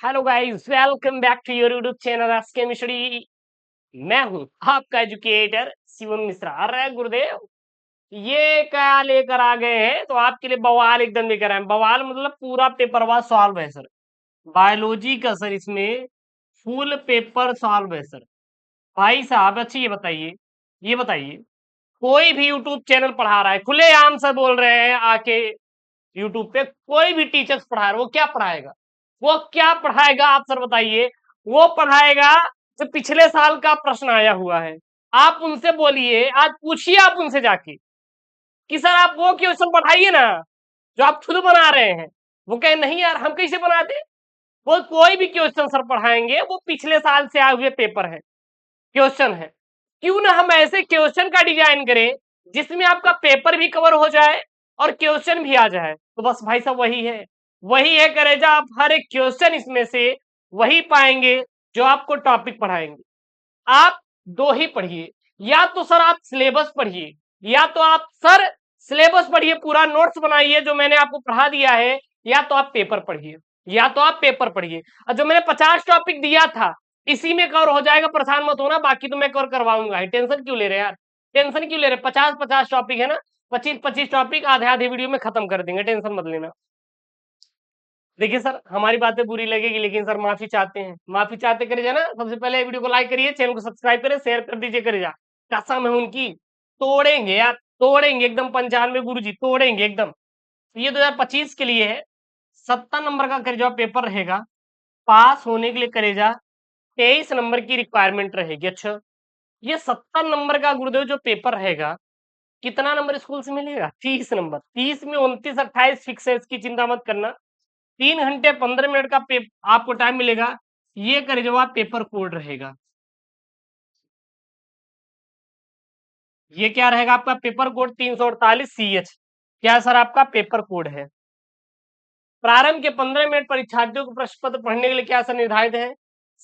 Hello guys, welcome back to your YouTube channel आज chemistry. मैं हूं आपका एजुकेटर शिवम मिश्रा। अरे गुरुदेव, ये क्या लेकर आ गए हैं? तो आपके लिए बवाल एकदम लेकर आए हैं। बवाल मतलब पूरा पेपर सॉल्व है सर। बायोलॉजी का सर इसमें फुल पेपर सॉल्व है सर। भाई साहब, अच्छा ये बताइए कोई भी यूट्यूब चैनल पढ़ा रहा है, खुलेआम से बोल रहे हैं आके यूट्यूब पे, कोई भी टीचर्स पढ़ा रहा है, वो क्या पढ़ाएगा आप सर बताइए। वो पढ़ाएगा जो पिछले साल का प्रश्न आया हुआ है। आप उनसे बोलिए, आज पूछिए आप उनसे जाके कि सर आप वो क्वेश्चन पढ़ाइए ना जो आप खुद बना रहे हैं। वो कहे नहीं यार, हम कैसे बनाते। वो कोई भी क्वेश्चन सर पढ़ाएंगे, वो पिछले साल से आए हुए पेपर है, क्वेश्चन है। क्यों ना हम ऐसे क्वेश्चन का डिजाइन करें जिसमें आपका पेपर भी कवर हो जाए और क्वेश्चन भी आ जाए। तो बस भाई साहब वही है करेजा। आप हर एक क्वेश्चन इसमें से वही पाएंगे जो आपको टॉपिक पढ़ाएंगे। आप दो ही पढ़िए, या तो सर आप सिलेबस पढ़िए, या तो आप सर सिलेबस पढ़िए, पूरा नोट्स बनाइए जो मैंने आपको पढ़ा दिया है, या तो आप पेपर पढ़िए, और जो मैंने 50 टॉपिक दिया था इसी में कवर हो जाएगा। परेशान मत होना, बाकी तो मैं कवर करवाऊंगा ही। टेंशन क्यों ले रहे यार, टेंशन क्यों ले रहे? 50-50 टॉपिक है ना, 25-25 टॉपिक आधे आधे वीडियो में खत्म कर देंगे, टेंशन मत लेना। देखिए सर, हमारी बातें बुरी लगेगी लेकिन सर माफी चाहते करे जाना। सबसे पहले वीडियो को लाइक करिए, चैनल को सब्सक्राइब करें, शेयर कर दीजिए करे जा। कसम है उनकी, तोड़ेंगे यार, तोड़ेंगे एकदम। 95 गुरुजी तोड़ेंगे एकदम। तो ये 2025 के लिए है। 70 नंबर का करे जाओ पेपर रहेगा। पास होने के लिए करे जा 23 नंबर की रिक्वायरमेंट रहेगी। अच्छा, ये 70 नंबर का गुरुदेव जो पेपर रहेगा, कितना नंबर स्कूल से मिलेगा? 30 नंबर। 30 में 29-28 फिक्स है, इसकी चिंता मत करना। 3 घंटे 15 मिनट का आपको टाइम मिलेगा। ये करे जवाब पेपर कोड रहेगा। ये क्या रहेगा आपका पेपर कोड? 348 CH। क्या सर आपका पेपर कोड है? प्रारंभ के 15 मिनट परीक्षार्थियों को प्रश्न पत्र पढ़ने के लिए क्या सर निर्धारित है?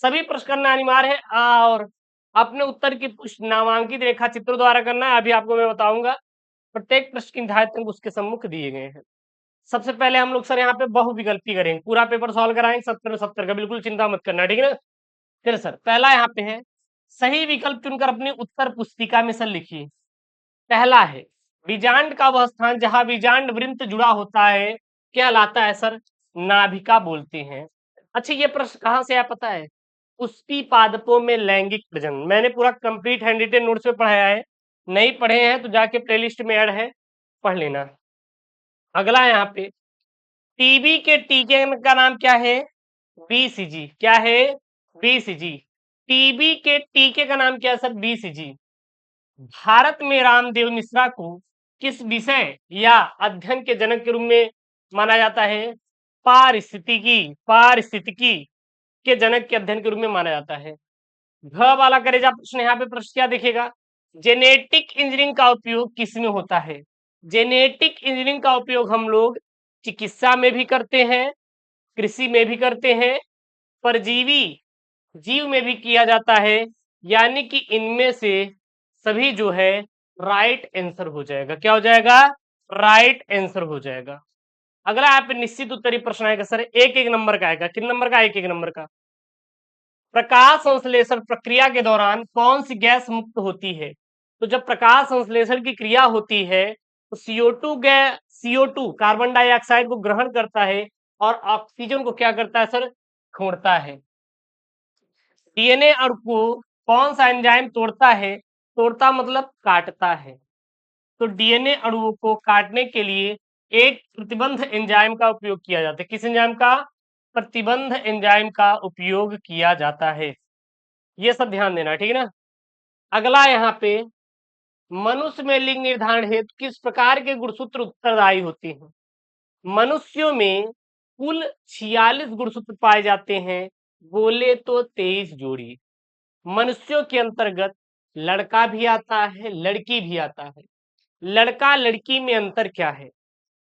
सभी प्रश्न करना अनिवार्य है, और अपने उत्तर की पुष्टि नामांकित रेखा चित्रों द्वारा करना है। अभी आपको मैं बताऊंगा। प्रत्येक प्रश्न के निर्धारित अंक उसके सम्मुख दिए गए हैं। सबसे पहले हम लोग सर यहाँ पे बहुविकल्पी करेंगे, पूरा पेपर सॉल्व कराएंगे 70 का, बिल्कुल चिंता मत करना, ठीक है ना। फिर सर पहला यहाँ पे है, सही विकल्प चुनकर अपनी उत्तर पुस्तिका में सर लिखिए। पहला है, बीजांड का वह स्थान जहां बीजांड वृंत जुड़ा होता है कहलाता है सर नाभिका बोलते हैं। अच्छा, ये प्रश्न कहाँ से आया पता है? पुष्टि पादपों में लैंगिक प्रजनन। मैंने पूरा कंप्लीट हैंड रिटेन नोट्स में पढ़ाया है, नहीं पढ़े हैं तो जाके प्लेलिस्ट में ऐड है, पढ़ लेना। अगला यहाँ पे, टीबी के टीके का नाम क्या है? BCG। क्या है? BCG। टीबी के टीके का नाम क्या है सर? BCG। भारत में रामदेव मिश्रा को किस विषय या अध्ययन के जनक के रूप में माना जाता है? पारिस्थितिकी के जनक के अध्ययन के रूप में माना जाता है। घ वाला करेजा प्रश्न, यहाँ पे प्रश्न क्या दिखेगा? जेनेटिक इंजीनियरिंग का उपयोग किस में होता है? जेनेटिक इंजीनियरिंग का उपयोग हम लोग चिकित्सा में भी करते हैं, कृषि में भी करते हैं, परजीवी जीव में भी किया जाता है। यानी कि इनमें से सभी जो है राइट आंसर हो जाएगा। क्या हो जाएगा? राइट आंसर हो जाएगा। अगला यहाँ पे निश्चित उत्तरीय प्रश्न आएगा सर, एक एक नंबर का आएगा। कितने नंबर का? एक एक नंबर का। प्रकाश संश्लेषण प्रक्रिया के दौरान कौन सी गैस मुक्त होती है? तो जब प्रकाश संश्लेषण की क्रिया होती है तो CO2 gas, CO2 carbon dioxide को ग्रहण करता है और ऑक्सीजन को क्या करता है सर? छोड़ता है। डीएनए अणु को कौन सा एंजाइम तोड़ता है? तोड़ता मतलब काटता है। तो डीएनए अणुओं को काटने के लिए एक प्रतिबंध एंजाइम का उपयोग किया जाता है। किस एंजाइम का? प्रतिबंध एंजाइम का उपयोग किया जाता है। ये सब ध्यान देना, ठीक है ना। अगला यहाँ पे, मनुष्य में लिंग निर्धारण हेतु किस प्रकार के गुणसूत्र उत्तरदायी होते हैं? मनुष्यों में कुल 46 गुणसूत्र पाए जाते हैं, बोले तो 23 जोड़ी। मनुष्यों के अंतर्गत लड़का भी आता है, लड़की भी आता है। लड़का लड़की में अंतर क्या है?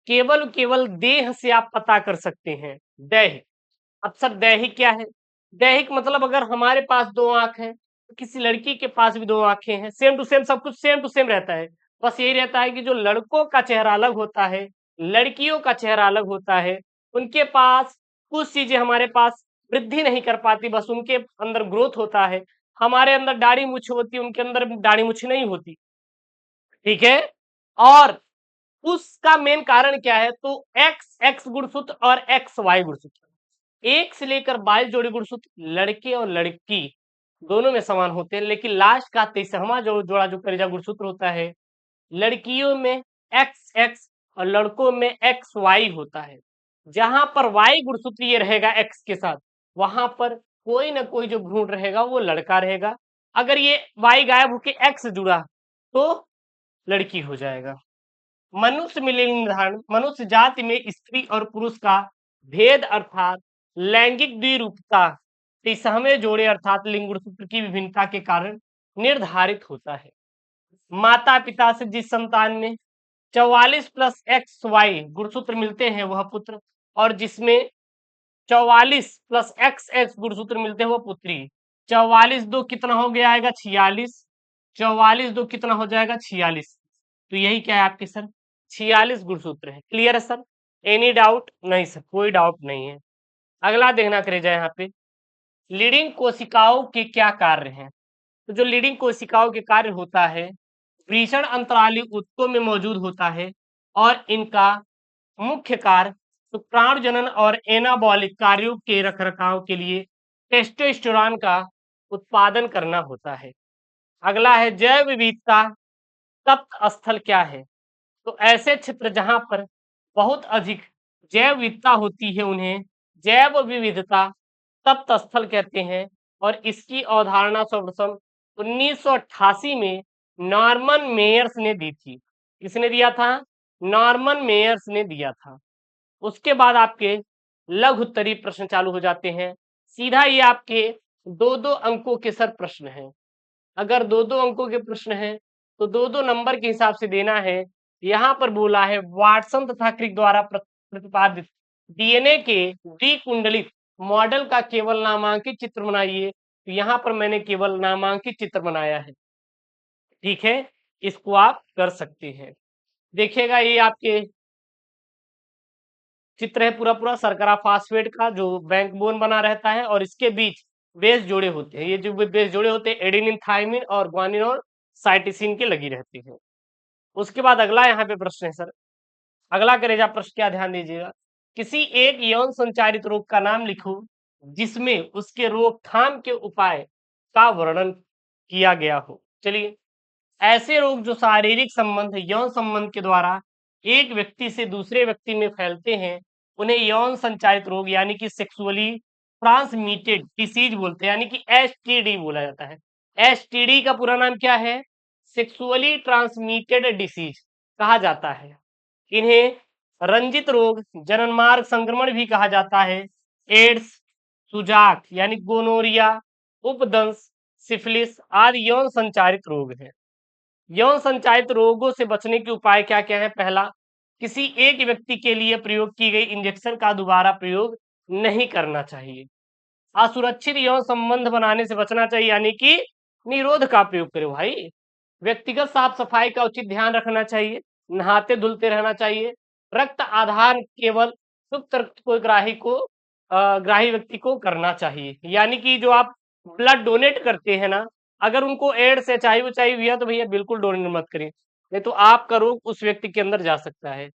केवल देह से आप पता कर सकते हैं। दैहिक। अब सर दैहिक क्या है? दैहिक मतलब अगर हमारे पास दो आंख है तो किसी लड़की के पास भी दो आंखें हैं, सेम टू सेम, सब कुछ सेम टू सेम रहता है। बस यही रहता है कि जो लड़कों का चेहरा अलग होता है, लड़कियों का चेहरा अलग होता है। उनके पास कुछ चीजें हमारे पास वृद्धि नहीं कर पाती, बस उनके अंदर ग्रोथ होता है। हमारे अंदर दाढ़ी मूछ होती है, उनके अंदर दाढ़ी मूछ नहीं होती। ठीक है। और उसका मेन कारण क्या है? तो एक्स एक्स गुणसूत्र और एक्स वाई गुणसूत्र, एक से लेकर 22 जोड़ी गुणसूत्र लड़के और लड़की दोनों में समान होते हैं, लेकिन लास्ट का 23वां जो जोड़ा जो करेजा गुणसूत्र होता है, लड़कियों में एक्स एक्स और लड़कों में एक्स वाई होता है। जहां पर वाई गुणसूत्र ये रहेगा एक्स के साथ, वहां पर कोई ना कोई जो भ्रूण रहेगा वो लड़का रहेगा। अगर ये वाई गायब होके एक्स जुड़ा तो लड़की हो जाएगा। मनुष्य में लिंग निर्धारण, मनुष्य जाति में स्त्री और पुरुष का भेद अर्थात लैंगिक द्विरूपता 23वें जोड़े अर्थात लिंग गुणसूत्र की विभिन्नता के कारण निर्धारित होता है। माता पिता से जिस संतान में 44 प्लस एक्स वाई गुणसूत्र मिलते हैं वह पुत्र, और जिसमें 44 प्लस एक्स एक्स गुणसूत्र मिलते हैं वह पुत्री। 44 दो कितना हो गया आएगा? 46। 44 दो कितना हो जाएगा? 46। तो यही क्या है आपके सर? 46 गुणसूत्र है। क्लियर है सर? Any doubt? नहीं सर, कोई डाउट नहीं है। अगला देखना करेगा यहाँ पे, लीडिंग कोशिकाओं के क्या कार्य हैं? तो जो लीडिंग कोशिकाओं के कार्य होता है, वृषण अंतराली ऊतकों में मौजूद होता है, और इनका मुख्य कार्य शुक्राणु जनन और एनाबॉलिक कार्यों के रखरखाव के लिए टेस्टोस्टेरोन का उत्पादन करना होता है। अगला है जैव विविधता तप्त स्थल क्या है? तो ऐसे क्षेत्र जहां पर बहुत अधिक जैव विविधता होती है उन्हें जैव विविधता तप्त स्थल कहते हैं। और इसकी अवधारणा सर्वप्रथम 1988 में नॉर्मन मेयर्स ने दी थी। किसने दिया था? नॉर्मन मेयर्स ने दिया था। उसके बाद आपके लघु उत्तरीय प्रश्न चालू हो जाते हैं। सीधा ये आपके दो दो अंकों के सर प्रश्न हैं। अगर दो दो अंकों के प्रश्न हैं तो दो दो नंबर के हिसाब से देना है। यहाँ पर बोला है वाटसन तथा क्रिक द्वारा प्रतिपादित डीएनए के द्विकुंडलित मॉडल का केवल नामांकित चित्र बनाइए। तो यहाँ पर मैंने केवल नामांकित चित्र बनाया है। ठीक है, इसको आप कर सकते हैं। देखिएगा ये आपके चित्र है पूरा पूरा शर्करा फास्फेट का जो बैकबोन बना रहता है, और इसके बीच बेस जोड़े होते हैं। ये जो बेस जोड़े होते हैं एडेनिन थाइमिन और ग्वानिन और साइटोसिन के लगी रहती है। उसके बाद अगला यहाँ पे प्रश्न है सर, अगला करेजा प्रश्न क्या, ध्यान दीजिएगा। किसी एक यौन संचारित रोग का नाम लिखो जिसमें उसके रोकथाम के उपाय का वर्णन किया गया हो। चलिए, ऐसे रोग जो शारीरिक संबंध यौन संबंध के द्वारा एक व्यक्ति से दूसरे व्यक्ति में फैलते हैं उन्हें यौन संचारित रोग यानी कि सेक्सुअली ट्रांसमिटेड डिसीज बोलते हैं, यानी कि एसटीडी बोला जाता है। एसटीडी का पूरा नाम क्या है? सेक्सुअली ट्रांसमिटेड डिसीज कहा जाता है। इन्हें रंजित रोग, जननमार्ग संक्रमण भी कहा जाता है। एड्स, सुजाक यानी गोनोरिया, उपदंश, सिफिलिस आदि यौन संचारित रोग है। यौन संचारित रोगों से बचने के उपाय क्या क्या है? पहला, किसी एक व्यक्ति के लिए प्रयोग की गई इंजेक्शन का दोबारा प्रयोग नहीं करना चाहिए। असुरक्षित यौन संबंध बनाने से बचना चाहिए, यानी कि निरोध का प्रयोग करो भाई। व्यक्तिगत साफ सफाई का उचित ध्यान रखना चाहिए, नहाते धुलते रहना चाहिए। रक्त आधार केवल सुप्त रक्त को ग्राही व्यक्ति को करना चाहिए, यानी कि जो आप ब्लड डोनेट करते हैं ना, अगर उनको एड्स एचआईवी चाहिए हुआ तो भैया बिल्कुल डोनेट मत करें, नहीं तो आपका रोग उस व्यक्ति के अंदर जा सकता है।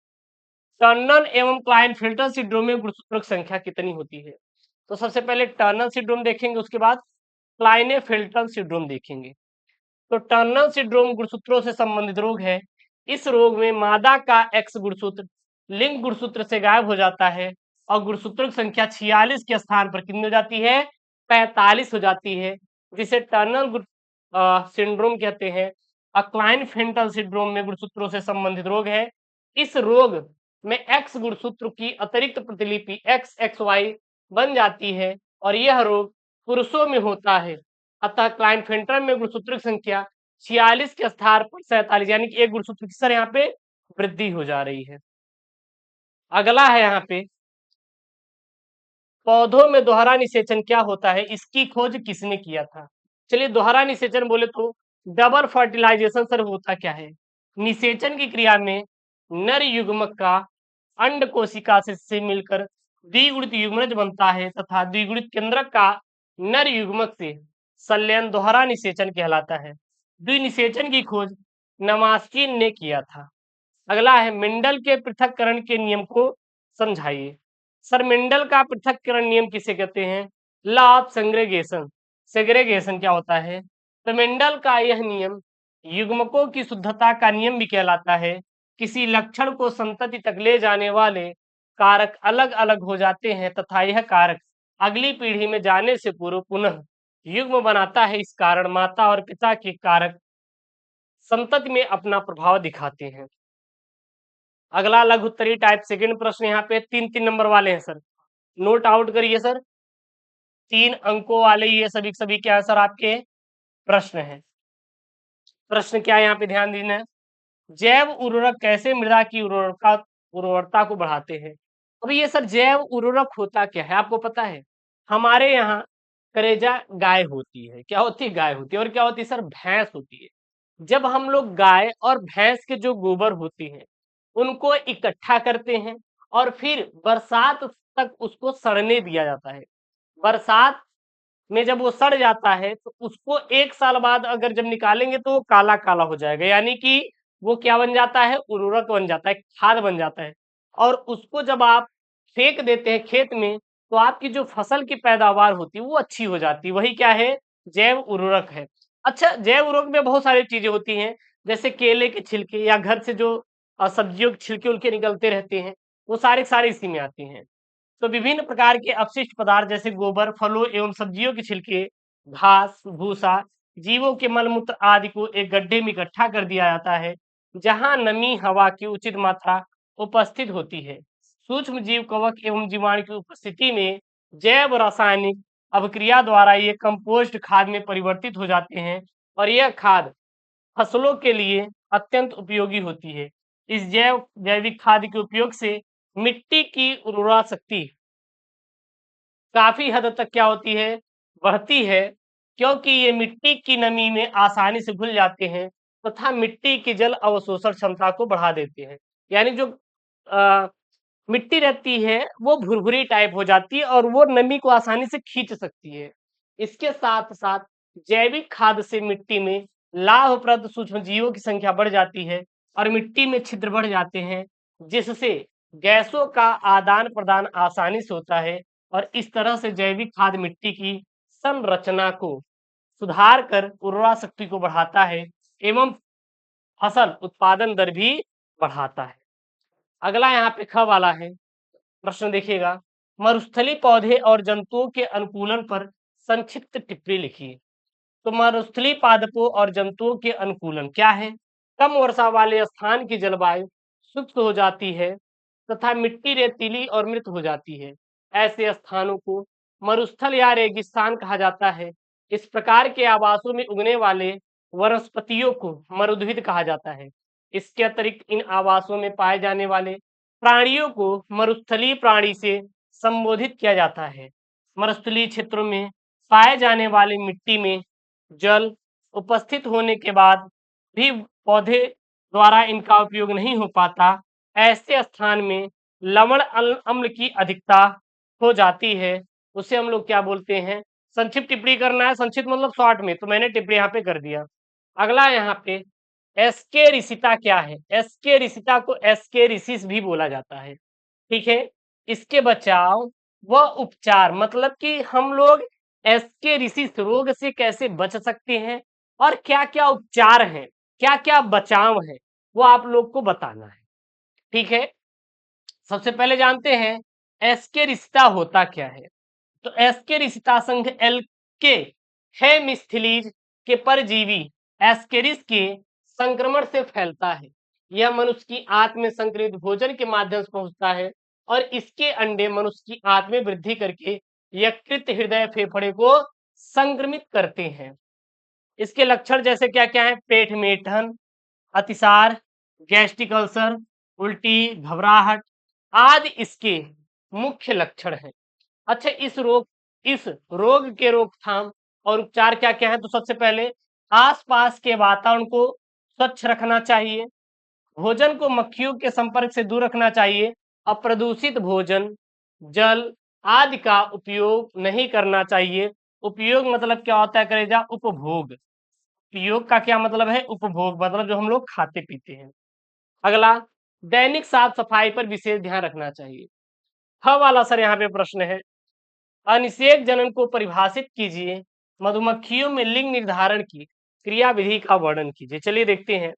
टर्नर एवं क्लाइनफेल्टर सिंड्रोम में गुणसूत्रों की संख्या कितनी होती है? तो सबसे पहले टर्नर सिंड्रोम देखेंगे, उसके बाद क्लाइनेफेल्टर सिंड्रोम देखेंगे। तो टर्नर सिंड्रोम गुणसूत्रों से संबंधित रोग है। इस रोग में मादा का एक्स गुणसूत्र लिंग गुणसूत्र से गायब हो जाता है और गुणसूत्रों की संख्या 46 के स्थान पर कितनी हो जाती है? 45 हो जाती है, जिसे टर्नर सिंड्रोम कहते हैं। क्लाइनफेल्टर सिंड्रोम में गुणसूत्रों से संबंधित रोग है। इस रोग में एक्स गुणसूत्र की अतिरिक्त प्रतिलिपि एक्स एक्स वाई बन जाती है और यह रोग पुरुषों में होता है। अतः क्लाइनफेल्टर में गुणसूत्र की संख्या 46 के स्थान पर 47, यानी कि एक गुणसूत्र की सर यहाँ पे वृद्धि हो जा रही है। अगला है यहाँ पे, पौधों में दोहरा निषेचन क्या होता है? इसकी खोज किसने किया था? चलिए, दोहरा निषेचन बोले तो डबल फर्टिलाइजेशन सर होता क्या है? निषेचन की क्रिया में नर युग्मक का अंड कोशिका से मिलकर द्विगुणित युग्मज बनता है तथा द्विगुणित केंद्रक का नर युग्मक से संलयन दोहरा निषेचन कहलाता है। द्विनिषेचन की खोज नमास्किन ने किया था। अगला है मेंडल के पृथक्करण के नियम को समझाइए। सर मेंडल का पृथक्करण नियम किसे कहते हैं? Law of segregation. सेग्रेगेशन क्या होता है? तो मेंडल का यह नियम युग्मकों की शुद्धता का नियम भी कहलाता है। किसी लक्षण को संतति तक ले जाने वाले कारक अलग अलग हो जाते हैं तथा यह कारक अगली पीढ़ी में जाने से पूर्व पुनः युग्म बनाता है। इस कारण माता और पिता के कारक संतति में अपना प्रभाव दिखाते हैं। अगला लघु उत्तरीय टाइप सेकंड प्रश्न यहाँ पे 3-3 नंबर वाले हैं सर, नोट आउट करिए सर। 3 अंकों वाले ये सभी सभी क्या सर आपके प्रश्न है। प्रश्न क्या है यहाँ पे ध्यान देना है। जैव उर्वरक कैसे मृदा की उर्वरता को बढ़ाते हैं? अब ये सर जैव उर्वरक होता क्या है आपको पता है? हमारे यहाँ करेजा गाय होती है। क्या होती है? गाय होती है। और क्या होती है सर? भैंस होती है। जब हम लोग गाय और भैंस के जो गोबर होती है उनको इकट्ठा करते हैं और फिर बरसात तक उसको सड़ने दिया जाता है। बरसात में जब वो सड़ जाता है तो उसको 1 साल बाद अगर जब निकालेंगे तो वो काला काला हो जाएगा, यानी कि वो क्या बन जाता है? उर्वरक बन जाता है, खाद बन जाता है। और उसको जब आप फेंक देते हैं खेत में तो आपकी जो फसल की पैदावार होती है वो अच्छी हो जाती है। वही क्या है? जैव उर्वरक है। अच्छा, जैव उर्वरक में बहुत सारी चीजें होती हैं, जैसे केले के छिलके या घर से जो सब्जियों के छिलके उलके निकलते रहते हैं, वो सारे सारे इसी में आती हैं। तो विभिन्न प्रकार के अपशिष्ट पदार्थ जैसे गोबर, फलों एवं सब्जियों के छिलके, घास, भूसा, जीवों के मलमूत्र आदि को एक गड्ढे में इकट्ठा कर दिया जाता है, जहां नमी, हवा की उचित मात्रा उपस्थित होती है। सूक्ष्म जीव, कवक एवं जीवाणु की उपस्थिति में जैव रासायनिक अभिक्रिया द्वारा ये कंपोस्ट खाद में परिवर्तित हो जाते हैं और यह खाद फसलों के लिए अत्यंत उपयोगी होती है। इस जैविक खाद के उपयोग से मिट्टी की उर्वरा शक्ति काफी हद तक क्या होती है? बढ़ती है, क्योंकि ये मिट्टी की नमी में आसानी से घुल जाते हैं तथा मिट्टी की जल अवशोषण क्षमता को बढ़ा देते हैं। यानी जो अ, मिट्टी रहती है वो भुरभुरी टाइप हो जाती है और वो नमी को आसानी से खींच सकती है। इसके साथ साथ जैविक खाद से मिट्टी में लाभप्रद सूक्ष्म जीवों की संख्या बढ़ जाती है और मिट्टी में छिद्र बढ़ जाते हैं, जिससे गैसों का आदान प्रदान आसानी से होता है और इस तरह से जैविक खाद मिट्टी की संरचना को सुधार कर उर्वरा शक्ति को बढ़ाता है एवं फसल उत्पादन दर भी बढ़ाता है। अगला यहाँ पे ख वाला है प्रश्न देखिएगा। मरुस्थलीय पौधे और जंतुओं के अनुकूलन पर संक्षिप्त टिप्पणी लिखिए। तो मरुस्थलीय पादपों और जंतुओं के अनुकूलन क्या है? कम वर्षा वाले स्थान की जलवायु शुष्क हो जाती है तथा मिट्टी रेतीली और मृत हो जाती है। ऐसे स्थानों को मरुस्थल या रेगिस्तान कहा जाता है। इस प्रकार के आवासों में उगने वाले वनस्पतियों को मरुद्भिद कहा जाता है। इसके अतिरिक्त इन आवासों में पाए जाने वाले प्राणियों को मरुस्थलीय प्राणी से संबोधित किया जाता है। मरुस्थलीय क्षेत्रों में पाए जाने वाली मिट्टी में जल उपस्थित होने के बाद भी पौधे द्वारा इनका उपयोग नहीं हो पाता। ऐसे स्थान में लवण अम्ल की अधिकता हो जाती है। उसे हम लोग क्या बोलते हैं? संक्षिप्त टिप्पणी करना है, संक्षिप्त मतलब शॉर्ट में, तो मैंने टिप्पणी यहाँ पे कर दिया। अगला यहाँ पे एस्केरिसिता क्या है? एस्केरिसिता को एस्केरिसिस भी बोला जाता है। ठीक है, इसके बचाव व उपचार मतलब कि हम लोग एस्केरिसिस रोग से कैसे बच सकते हैं और क्या क्या उपचार हैं, क्या क्या बचाव है, वो आप लोग को बताना है। ठीक है, सबसे पहले जानते हैं एस्केरिसिता होता क्या है। तो एस्केरिसिता संघ एल्के हेमिस्थलीज के परजीवी एस्केरिस के संक्रमण से फैलता है। यह मनुष्य की आंत में संक्रमित भोजन के माध्यम से पहुंचता है और इसके अंडे मनुष्य की आंत में वृद्धि करके यकृत, हृदय, फेफड़े को संक्रमित करते हैं। इसके लक्षण जैसे क्या क्या है? पेट में ऐंठन, अतिसार, गैस्ट्रिक अल्सर, उल्टी, घबराहट आदि इसके मुख्य लक्षण हैं। अच्छा, इस रोग के रोकथाम और उपचार क्या क्या है? तो सबसे पहले आसपास के वातावरण को स्वच्छ रखना चाहिए, भोजन को मक्खियों के संपर्क से दूर रखना चाहिए। अप्रदूषित भोजन, जल आदि का उपयोग नहीं करना चाहिए। उपयोग मतलब क्या होता है करेजा? उपभोग। उपयोग का क्या मतलब है? उपभोग मतलब जो हम लोग खाते पीते हैं। अगला, दैनिक साफ सफाई पर विशेष ध्यान रखना चाहिए। ह वाला सर यहाँ पे प्रश्न है, अनिषेक जनन को परिभाषित कीजिए। मधुमक्खियों में लिंग निर्धारण की क्रियाविधि का वर्णन कीजिए। चलिए देखते हैं।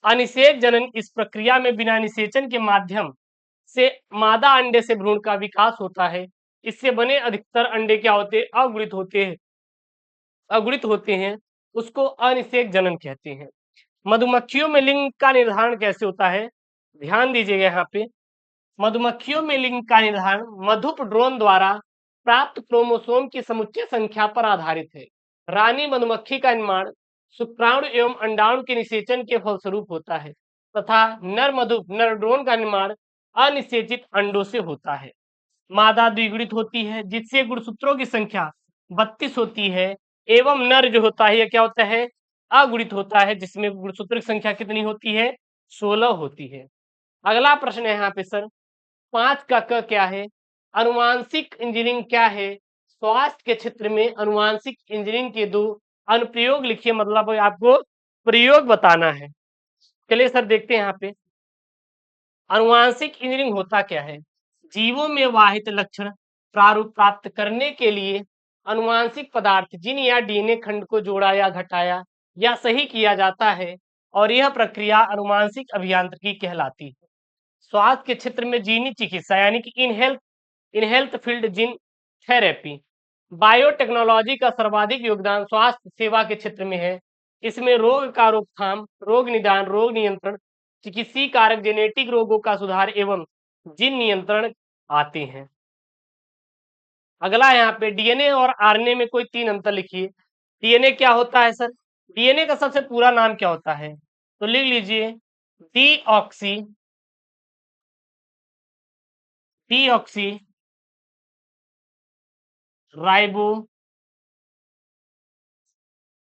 अनिषेक जनन इस प्रक्रिया में बिना निषेचन के माध्यम से मादा अंडे से भ्रूण का विकास होता है। इससे बने अधिकतर अंडे क्या होते हैं? अगुणित होते हैं, उसको अनिषेक जनन कहते हैं। मधुमक्खियों में लिंग का निर्धारण कैसे होता है? ध्यान दीजिएगा यहाँ पे। मधुमक्खियों में लिंग का निर्धारण मधुप ड्रोन द्वारा प्राप्त क्रोमोसोम की समुच्चय संख्या पर आधारित है। रानी मधुमक्खी का निर्माण शुक्राणु एवं अंडाणु के निषेचन के फलस्वरूप होता है तथा नर ड्रोन का निर्माण अनिषेचित अंडों से होता है। मादा द्विगुणित होती है जिससे गुणसूत्रों की संख्या 32 होती है, एवं नर जो होता है यह क्या होता है? अगुणित होता है जिसमें गुणसूत्र की संख्या कितनी होती है? 16 होती है। अगला प्रश्न है यहाँ पे सर, 5 का क क्या है? अनुवांशिक इंजीनियरिंग क्या है? स्वास्थ्य के क्षेत्र में अनुवांशिक इंजीनियरिंग के दो अनुप्रयोग लिखिए, मतलब आपको प्रयोग बताना है। चलिए सर देखते हैं यहाँ पे, अनुवांशिक इंजीनियरिंग होता क्या है? जीवों में वाहित लक्षण प्रारूप प्राप्त करने के लिए अनुवांशिक पदार्थ जीन या डीएनए खंड को जोड़ा या घटाया या सही किया जाता है, और यह प्रक्रिया अनुवांशिक अभियांत्रिकी कहलाती है। स्वास्थ्य के क्षेत्र में जीनी चिकित्सा यानी कि in health field gene therapy. Biotechnology का सर्वाधिक योगदान स्वास्थ्य सेवा के क्षेत्र में है। इसमें रोग का रोकथाम, रोग निदान, रोग नियंत्रण, चिकित्सीय कारक, जेनेटिक रोगों का सुधार एवं जीन नियंत्रण आते हैं। अगला यहाँ पे डीएनए और आरएनए में कोई 3 अंतर लिखिए। डीएनए क्या होता है सर? डीएनए का सबसे पूरा नाम क्या होता है? तो लिख लीजिए, deoxy deoxy ribo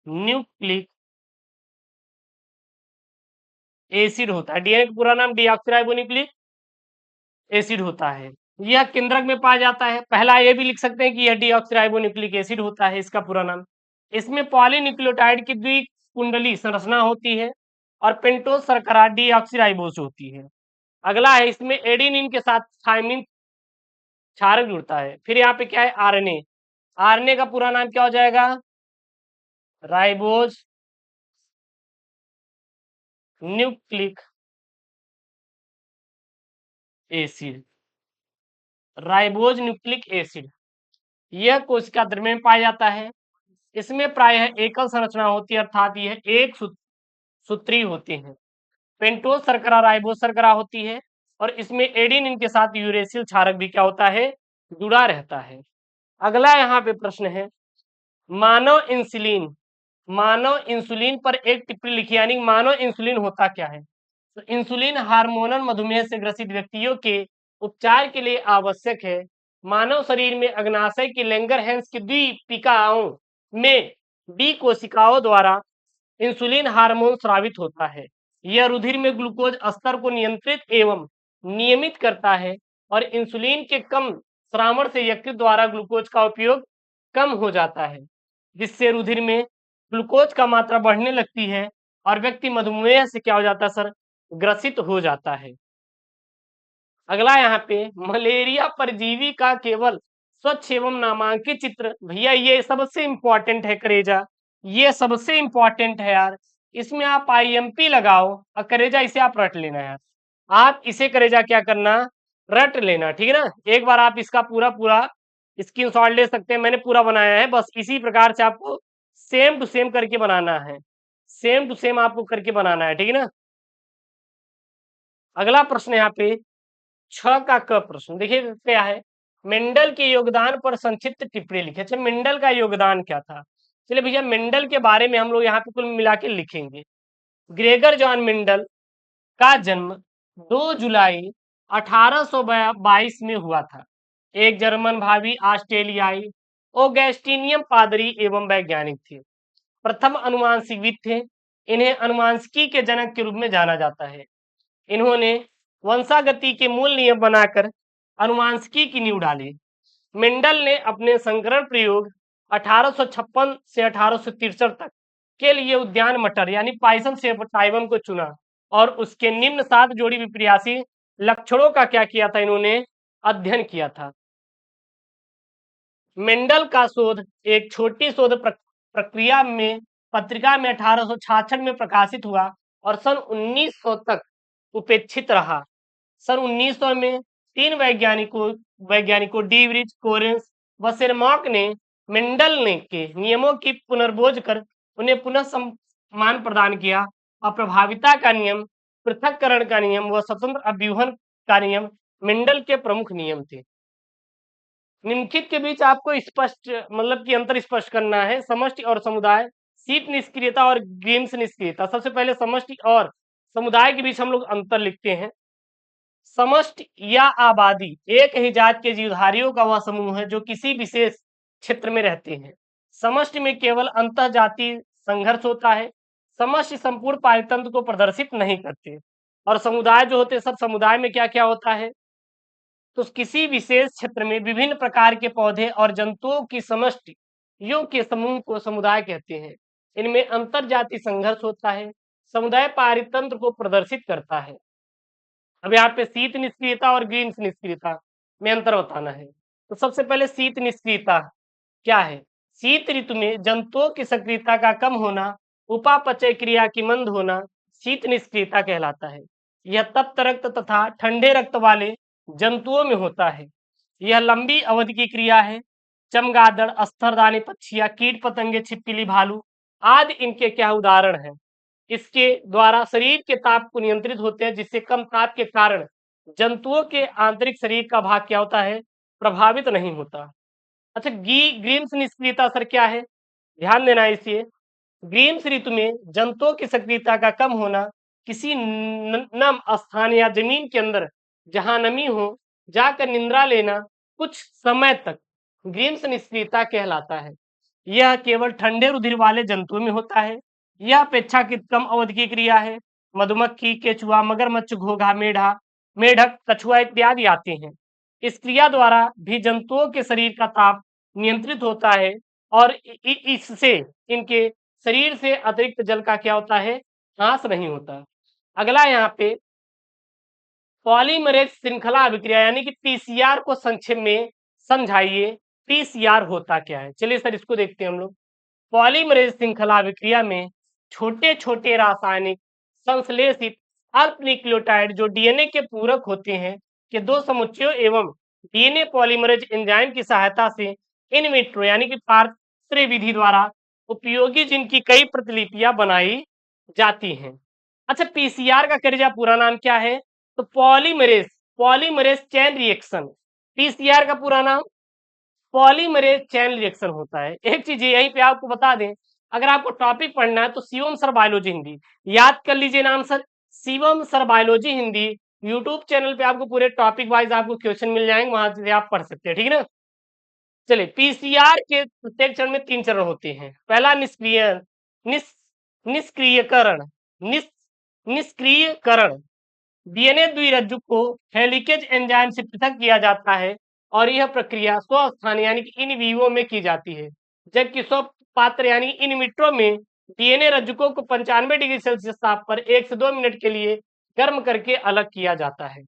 nucleic acid होता है। डीएनए का पूरा नाम डीऑक्सीराइबोन्यूक्लिक एसिड होता है। यह केंद्रक में पाया जाता है। पहला ये भी लिख सकते हैं कि यह डीऑक्सीराइबोन्यूक्लिक एसिड होता है, इसका पूरा नाम। इसमें पॉलीन्यूक्लियोटाइड की द्विकुंडली संरचना होती है और पेंटोज शर्करा डीऑक्सीराइबोज होती है। अगला है, इसमें एडेनिन के साथ थाइमिन क्षारक जुड़ता है। फिर यहाँ पे क्या है? आरएनए। आरएनए का पूरा नाम क्या हो जाएगा? Ribose nucleic acid. Ribose nucleic acid यह कोशिका द्रव्य में पाया जाता है। इसमें प्रायः एकल संरचना होती है, अर्थात यह एक सूत्री होते हैं। पेंटोज शर्करा राइबोज शर्करा होती है, और इसमें एडेनिन के साथ यूरेसिल क्षारक भी क्या होता है? जुड़ा रहता है। अगला यहाँ पे प्रश्न है, मानव इंसुलिन पर एक टिप्पणी लिखी, यानी मानव इंसुलिन होता क्या है? तो इंसुलिन हार्मोनल मधुमेह से ग्रसित व्यक्तियों के उपचार के लिए आवश्यक है। मानव शरीर में अग्नाशय की लैंगरहैंस की द्वीपिकाओं में डी कोशिकाओं द्वारा इंसुलिन हार्मोन स्रावित होता है। यह रुधिर में ग्लूकोज स्तर को नियंत्रित एवं नियमित करता है, और इंसुलिन के कम श्रावण से यकृत द्वारा ग्लूकोज का उपयोग कम हो जाता है, जिससे रुधिर में ग्लूकोज का मात्रा बढ़ने लगती है और व्यक्ति मधुमेह से क्या हो जाता है सर? ग्रसित हो जाता है। अगला यहाँ पे, मलेरिया परजीवी का केवल स्वच्छ एवं नामांकित चित्र। भैया ये सबसे इंपॉर्टेंट है करेजा, ये सबसे इंपॉर्टेंट है यार। इसमें आप आईएमपी लगाओ और करेजा इसे आप रट लेना यार। आप इसे करेजा क्या करना? रट लेना, ठीक है ना। एक बार आप इसका पूरा पूरा स्क्रीनशॉट ले सकते हैं, मैंने पूरा बनाया है। बस इसी प्रकार से आपको सेम टू सेम करके बनाना है, सेम टू सेम आपको करके बनाना है, ठीक है ना। अगला प्रश्न यहाँ पे 6 का क प्रश्न देखिए क्या है, मेंडल के योगदान पर संक्षिप्त टिप्पणी लिखे। अच्छा, मेंडल का योगदान क्या था? चलिए भैया, मेंडल के बारे में हम लोग यहाँ पे कुल मिला के लिखेंगे। ग्रेगर जॉन मेंडल का जन्म 2 जुलाई 1822 में हुआ था। एक जर्मन भावी ऑस्ट्रेलियाई ओगस्टीनियम पादरी एवं वैज्ञानिक थे। प्रथम अनुवांशिकविद थे। इन्हें अनुवांशिकी के जनक के रूप में जाना जाता है। इन्होंने वंशागति के मूल नियम बनाकर अनुवांशिकी की नींव डाली। मेंडल ने अपने संकरण प्रयोग 1856 से 1863 तक के लिए उद्यान मटर यानी पाइसन सेपटाइवम को चुना और उसके निम्न 7 जोड़ी विपर्यासी लक्षणों का क्या किया था, इन्होंने अध्ययन किया था। मेंडल का शोध एक छोटी शोध प्रक्रिया में पत्रिका में 1866 में प्रकाशित हुआ और सन 1900 तक उपेक्षित रहा। सन 1900 में 3 वैज्ञानिकों डीवरिच, कोरेंस व सेरमॉक ने मेंडल ने के नियमों की पुनर्बोध कर उन्हें पुनः सम्मान प्रदान किया और प्रभाविता का नियम, पृथक्करण का नियम व स्वतंत्र अव्यूहन का नियम मेंडल के प्रमुख नियम थे। निम्नलिखित के बीच आपको स्पष्ट मतलब कि अंतर स्पष्ट करना है। समष्टि और समुदाय, शीत निष्क्रियता और ग्रीम्स निष्क्रियता। सबसे पहले समष्टि और समुदाय के बीच हम लोग अंतर लिखते हैं। समष्टि या आबादी एक ही जात के जीवधारियों का वह समूह है जो किसी विशेष क्षेत्र में रहते हैं। समष्टि में केवल अंतःजातीय संघर्ष होता है। समष्टि संपूर्ण पारितंत्र को प्रदर्शित नहीं करते। और समुदाय जो होते हैं, सब समुदाय में क्या क्या होता है, तो किसी विशेष क्षेत्र में विभिन्न प्रकार के पौधे और जंतुओं की समष्टियों के समूह को समुदाय कहते हैं। इनमें अंतरजातीय संघर्ष होता है। समुदाय पारितंत्र को प्रदर्शित करता है। अब यहाँ पे शीत निष्क्रियता और ग्रीम्स निष्क्रियता में अंतर बताना है। तो सबसे पहले शीत निष्क्रियता क्या है? शीत ऋतु में जंतुओं की सक्रियता का कम होना, उपापचय क्रिया की मंद होना शीत निष्क्रियता कहलाता है। यह तप्त रक्त तथा ठंडे रक्त वाले जंतुओं में होता है। यह लंबी अवधि की क्रिया है। चमगादड़, अस्तरदानी पक्षियां, कीट पतंगे, छिपकली, भालू आदि इनके क्या उदाहरण हैं। इसके द्वारा शरीर के ताप को नियंत्रित होते हैं, जिससे कम ताप के कारण जंतुओं के आंतरिक शरीर का भाग क्या होता है, प्रभावित नहीं होता। अच्छा, ग्रीम्स निष्क्रियता सर क्या है, ध्यान देना इसे। ग्रीम्स ऋतु में जंतुओं की सक्रियता का कम होना, किसी नम स्थान या जमीन के अंदर जहां नमी हो जाकर निंद्रा लेना कुछ समय तक ग्रीम्स निष्क्रियता कहलाता है। यह केवल ठंडे रुधिर वाले जंतुओं में होता है। यह अपेक्षाकृत कम अवधि की क्रिया है। मधुमक्खी, केचुआ, मगरमच्छ, घोघा, मेढक, कछुआ इत्यादि आते हैं। इस क्रिया द्वारा भी जंतुओं के शरीर का ताप नियंत्रित होता है और इससे इनके शरीर से अतिरिक्त जल का क्या होता है, ह्रास नहीं होता। अगला यहाँ पे पॉलीमरेज श्रृंखला अभिक्रिया यानी कि पीसीआर को संक्षेप में समझाइए। पीसीआर होता क्या है? चलिए सर इसको देखते हैं हम लोग। पॉलीमरेज श्रृंखला अभिक्रिया में छोटे छोटे रासायनिक संश्लेषित अल्प न्यूक्लियोटाइड जो डीएनए के पूरक होते हैं के दो समुच्चयों एवं डीएनए पॉलीमरेज एंजाइम की सहायता से इन विट्रो यानी कि पारस्परिक विधि द्वारा उपयोगी जिनकी कई प्रतिलिपियां बनाई जाती हैं। अच्छा, पीसीआर का करेजा पूरा नाम क्या है? तो पॉलीमरेज चेन रिएक्शन। पीसीआर का पूरा नाम पॉलीमरेज चेन रिएक्शन होता है। एक चीज यहीं पे आपको बता दें, अगर आपको टॉपिक पढ़ना है तो शिवम सर बायोलॉजी हिंदी याद कर लीजिए नाम sir, Shivam sir biology Hindi YouTube channel पे आपको पूरे टॉपिक वाइज आपको क्वेश्चन मिल जाएंगे, वहां से आप पढ़ सकते हैं, ठीक है ना। चलिए, पीसीआर के प्रत्येक चरण में 3 चरण होते हैं। पहला निष्क्रियकरण निष्क्रियकरण डीएनए द्विरज्जु को हेलिकेज एंजाइम से पृथक किया जाता है और यह प्रक्रिया स्वस्थान यानी कि इन विवो में की जाती है, जबकि स्वपात्र यानी इन विट्रो में डीएनए रज्जुकों को 95 डिग्री सेल्सियस ताप पर 1 से 2 मिनट के लिए गर्म करके अलग किया जाता है।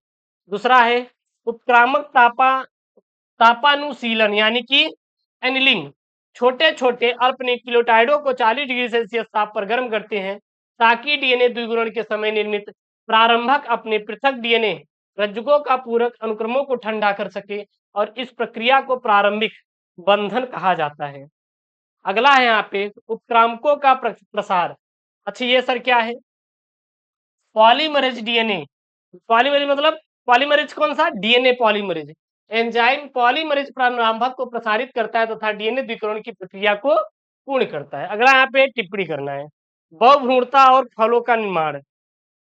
दूसरा है उत्क्रामक तापानुशीलन यानी कि एनिलिंग। छोटे छोटे अल्प न्यूक्लियोटाइडों को 40 डिग्री सेल्सियस ताप पर गर्म करते हैं ताकि डीएनए द्विगुणन के समय निर्मित प्रारंभक अपने पृथक डीएनए रज्जुकों का पूरक अनुक्रमों को ठंडा कर सके और इस प्रक्रिया को प्रारंभिक बंधन कहा जाता है। अगला है यहाँ पे उत्क्रामकों का प्रसार। अच्छा, ये सर क्या है? Polymerase DNA. पॉलीमरेज मतलब पॉलीमरेज कौन सा? DNA polymerase. एंजाइम पॉलीमरेज प्रारंभक को प्रसारित करता है तथा डीएनए द्विकरण की प्रक्रिया को पूर्ण करता है। अगला यहाँ पे टिप्पणी करना है, बहुभ्रूणता और फलों का निर्माण।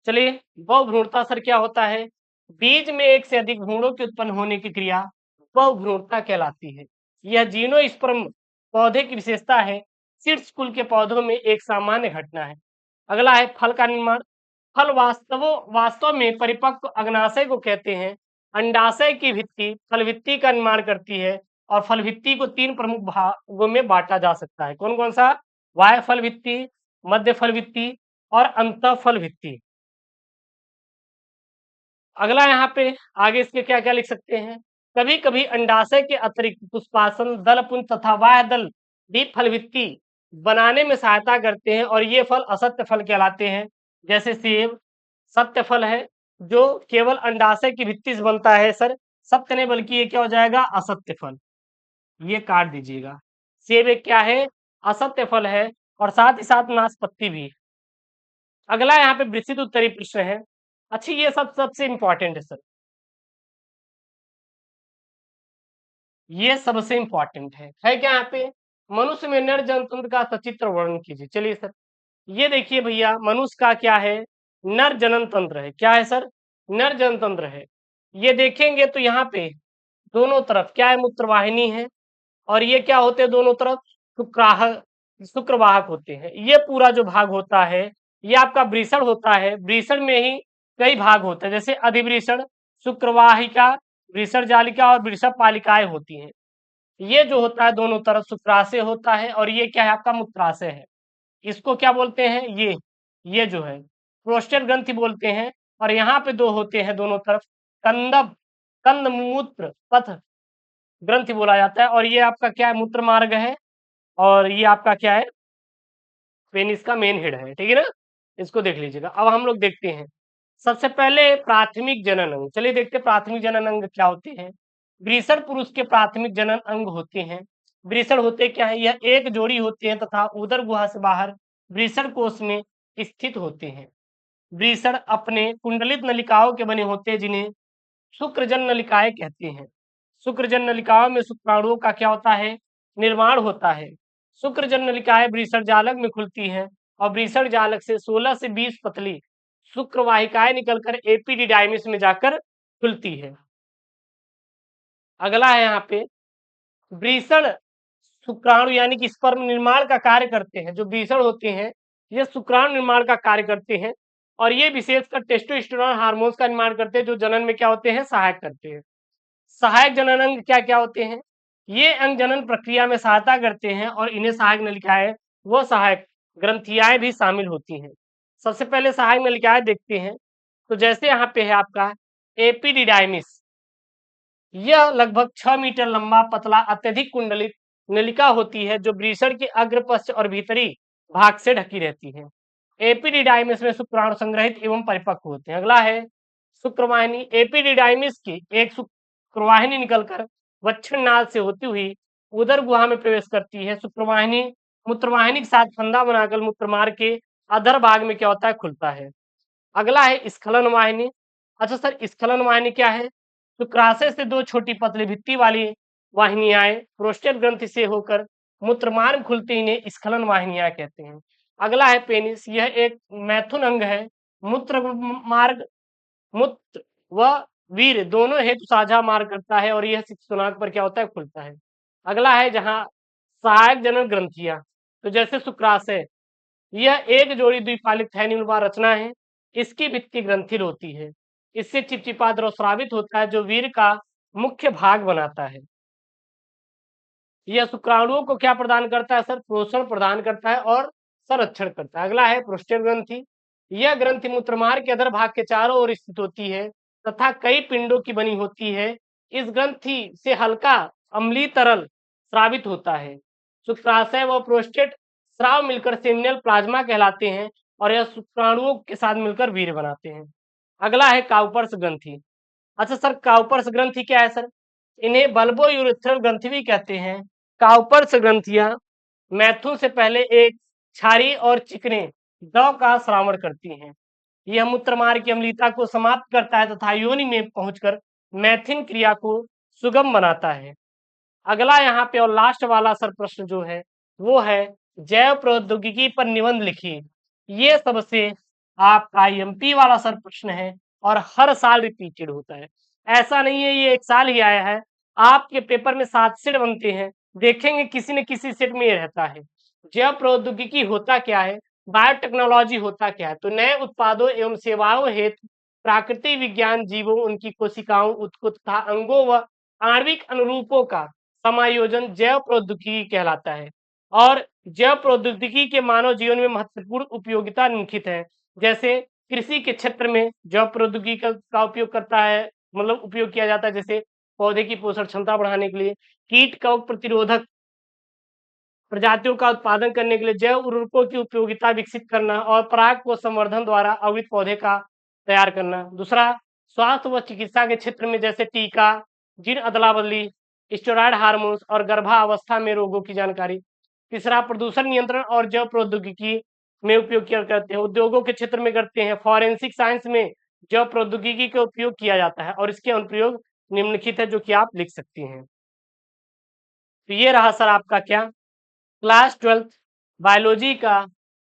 चलिए, बहुभ्रूणता सर क्या होता है? बीज में एक से अधिक भ्रूणों के उत्पन्न होने की क्रिया बहुभ्रूणता कहलाती है। यह जीनोस्पर्म पौधे की विशेषता है। सीड्स कुल के पौधों में एक सामान्य घटना है। अगला है फल का निर्माण। फल वास्तव में परिपक्व अग्नाशय को कहते हैं। अंडाशय की भित्ति फल भित्ति का निर्माण करती है और फल भित्ति को 3 प्रमुख भागों में बांटा जा सकता है। कौन-कौन सा? बाह्य फल भित्ति, मध्य फल भित्ति और अंतः फल भित्ति। अगला यहाँ पे आगे इसके क्या-क्या लिख सकते हैं? कभी-कभी अंडाशय के अतिरिक्त पुष्पासन, दलपुंज तथा बाह्य दल भी फल भित्ति बनाने में सहायता करते हैं और ये फल असत्य फल कहलाते हैं। जैसे सेब सत्य फल है, जो केवल अंडाशय की भित्ति से बनता है सर, सत्य नहीं बल्कि ये क्या हो जाएगा? असत्य फल। ये काट दीजिएगा। सेब एक क्या है? असत्य फल है और साथ ही साथ नाशपत्ती भी। अगला यहाँ पे विस्तृत उत्तरीय प्रश्न है। अच्छा ये सब सबसे इम्पोर्टेंट है सर। ये सबसे इम्पोर्टेंट है क्या यहाँ पे? मनुष्य में नर जनतंत्र का सचित्र वर्णन कीजिए। चलिए सर, ये देखिए भैया मनुष्य का क्या है? नर जनन तंत्र है। क्या है सर? नर जनन तंत्र है। ये देखेंगे तो यहाँ पे दोनों तरफ क्या है? मूत्रवाहिनी है और ये क्या होते हैं दोनों तरफ? शुक्रवाहक होते हैं। ये पूरा जो भाग होता है ये आपका वृषण होता है। वृषण में ही कई भाग होते हैं, जैसे अधिवृषण, शुक्रवाहिका, वृषण जालिका और वृषभ पालिकाएं होती हैं। ये जो होता है दोनों तरफ शुक्राशय होता है और ये क्या है? आपका मूत्राशय है। इसको क्या बोलते हैं? ये जो है प्रोस्टेट ग्रंथि बोलते हैं और यहाँ पे दो होते हैं दोनों तरफ, कंदब कंद मूत्र पथ ग्रंथि बोला जाता है और ये आपका क्या है? मूत्र मार्ग है और ये आपका क्या है? पेनिस का मेन हेड है। ठीक है ना? इसको देख लीजिएगा। अब हम लोग देखते हैं सबसे पहले प्राथमिक जनन अंग। चलिए देखते हैं प्राथमिक जनन अंग क्या होते हैं। वृषण पुरुष के प्राथमिक जनन अंग होते हैं। वृषण होते क्या है? यह एक जोड़ी होते हैं तथा उदर गुहा से बाहर वृषण कोष में स्थित होते हैं। वृषण अपने कुंडलित नलिकाओं के बने होते हैं जिन्हें शुक्रजन नलिकाएं कहते हैं। शुक्रजन नलिकाओं में शुक्राणुओं का क्या होता है? निर्माण होता है। शुक्रजन नलिकाएं वृषण जालक में खुलती हैं और वृषण जालक से 16 से 20 पतली शुक्रवाहिकाएं निकलकर एपिडिडाइमिस में जाकर खुलती है। अगला है यहाँ पे वृषण शुक्राणु यानी कि स्पर्म निर्माण का कार्य करते हैं। जो वृषण होते हैं ये शुक्राणु निर्माण का कार्य करते हैं और ये विशेषकर टेस्टोस्टेरोन हार्मोन्स का निर्माण करते हैं जो जनन में क्या होते हैं? सहायक करते हैं। सहायक जनन अंग क्या क्या होते हैं? ये अंग जनन प्रक्रिया में सहायता करते हैं और इन्हें सहायक नलिकाएं व सहायक ग्रंथियाएं भी शामिल होती हैं। सबसे पहले सहायक नलिकाएं देखते हैं तो जैसे यहाँ पे है आपका एपिडिडाइमिस। यह लगभग 6 मीटर लंबा पतला अत्यधिक कुंडलित नलिका होती है जो वृषण के अग्रपश्च और भीतरी भाग से ढकी रहती है। एपिडिडाइमिस में शुक्राणु संग्रहित एवं परिपक्व होते हैं। अगला है शुक्रवाहिनी। एपिडिडाइमिस की एक शुक्रवाहिनी निकलकर वक्षण नाल से होती हुई उदर गुहा में प्रवेश करती है। शुक्रवाहिनी मूत्रवाहिनी के साथ फंदा बनाकर मूत्रमार्ग के अधर भाग में क्या होता है? खुलता है। अगला है स्खलन वाहिनी। अच्छा सर स्खलन वाहिनी क्या है? शुक्राशय से दो छोटी पतली भित्ति वाली वाहिनियां प्रोस्टेट ग्रंथि से होकर मूत्रमार्ग खुलते ही इन्हें स्खलन वाहिनियां कहते हैं। अगला है पेनिस। यह एक मैथुन अंग है। मूत्र मार्ग मूत्र व वीर दोनों हेतु साझा मार्ग करता है और यह शिशुनाग पर क्या होता है? खुलता है। अगला है जहां सहायक जनन ग्रंथियां, तो जैसे शुक्राशय यह एक जोड़ी द्विफालिक थैलीनुमा रचना है। इसकी भित्ति ग्रंथिल होती है। इससे चिपचिपा द्रव स्रावित होता है जो वीर का मुख्य भाग बनाता है। यह शुक्राणुओं को क्या प्रदान करता है सर? पोषण प्रदान करता है और संरक्षण करता है। अगला है प्रोस्टेट ग्रंथि। यह ग्रंथि मूत्रमार्ग के अधर भाग के चारों ओर स्थित होती है तथा कई पिंडों की बनी होती है। इस ग्रंथि से हल्का अम्लीय तरल स्रावित होता है। शुक्राशय व प्रोस्टेट स्राव मिलकर सेमिनल प्लाज्मा कहलाते हैं और यह शुक्राणुओं के साथ मिलकर वीर्य बनाते हैं। अगला है काउपर्स ग्रंथि। अच्छा सर काउपर्स ग्रंथि क्या है सर? इन्हें बल्बो यूरेथ्रल ग्रंथि भी कहते हैं। काउपर्स ग्रंथियां मैथुन से पहले एक क्षारीय और चिकने द्रव का श्रावण करती हैं। यह मूत्रमार्ग की अम्लीयता को समाप्त करता है तथा योनि में पहुंचकर मैथिन क्रिया को सुगम बनाता है। अगला यहाँ पे और लास्ट वाला सर प्रश्न जो है वो है जैव प्रौद्योगिकी पर निबंध लिखिए। ये सबसे आपका एमपी वाला सर प्रश्न है और हर साल रिपीटेड होता है। ऐसा नहीं है ये एक साल ही आया है। आपके पेपर में 7 सेट बनते हैं, देखेंगे किसी न किसी सेट में ये रहता है। जैव प्रौद्योगिकी होता क्या है? बायोटेक्नोलॉजी होता क्या है? तो नए उत्पादों एवं सेवाओं हेतु प्राकृतिक विज्ञान जीवों, उनकी कोशिकाओं, उत्तकों तथा अंगों व आणविक अनुरूपों का समायोजन जैव प्रौद्योगिकी कहलाता है। और जैव प्रौद्योगिकी के मानव जीवन में महत्वपूर्ण उपयोगिता निम्नलिखित है। जैसे कृषि के क्षेत्र में जैव प्रौद्योगिकी का उपयोग करता है, मतलब उपयोग किया जाता है, जैसे पौधे की पोषण क्षमता बढ़ाने के लिए, कीट कवक प्रतिरोधक प्रजातियों का उत्पादन करने के लिए जैव उर्वरकों की उपयोगिता विकसित करना और पराग को संवर्धन द्वारा अवैध पौधे का तैयार करना। दूसरा, स्वास्थ्य व चिकित्सा के क्षेत्र में जैसे टीका, जीन अदला बदली, स्टेरॉयड हार्मोन्स और गर्भावस्था में रोगों की जानकारी। तीसरा, प्रदूषण नियंत्रण और जैव प्रौद्योगिकी में उपयोग किया करते हैं, उद्योगों के क्षेत्र में करते हैं, फॉरेंसिक साइंस में जैव प्रौद्योगिकी का उपयोग किया जाता है और इसके अनुप्रयोग निम्नलिखित है जो कि आप लिख सकती हैं। तो ये रहा सर आपका क्या, क्लास 12th बायोलॉजी का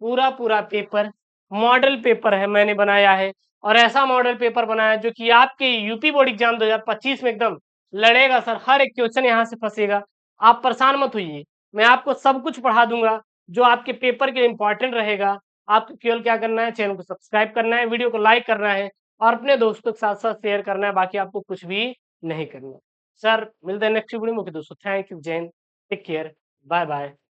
पूरा पेपर, मॉडल पेपर है मैंने बनाया है। और ऐसा मॉडल पेपर बनाया जो कि आपके यूपी बोर्ड एग्जाम 2025 में एकदम लड़ेगा सर, हर एक क्वेश्चन यहाँ से फंसेगा। आप परेशान मत होइए, मैं आपको सब कुछ पढ़ा दूंगा जो आपके पेपर के इंपॉर्टेंट रहेगा। आपको केवल क्या करना है, चैनल को सब्सक्राइब करना है, वीडियो को लाइक करना है और अपने दोस्तों के साथ साथ शेयर करना है, बाकी आपको कुछ भी नहीं करना। सर मिलते हैं नेक्स्ट वीडियो में। ओके दोस्तों, thank you, Jain, take care, bye bye.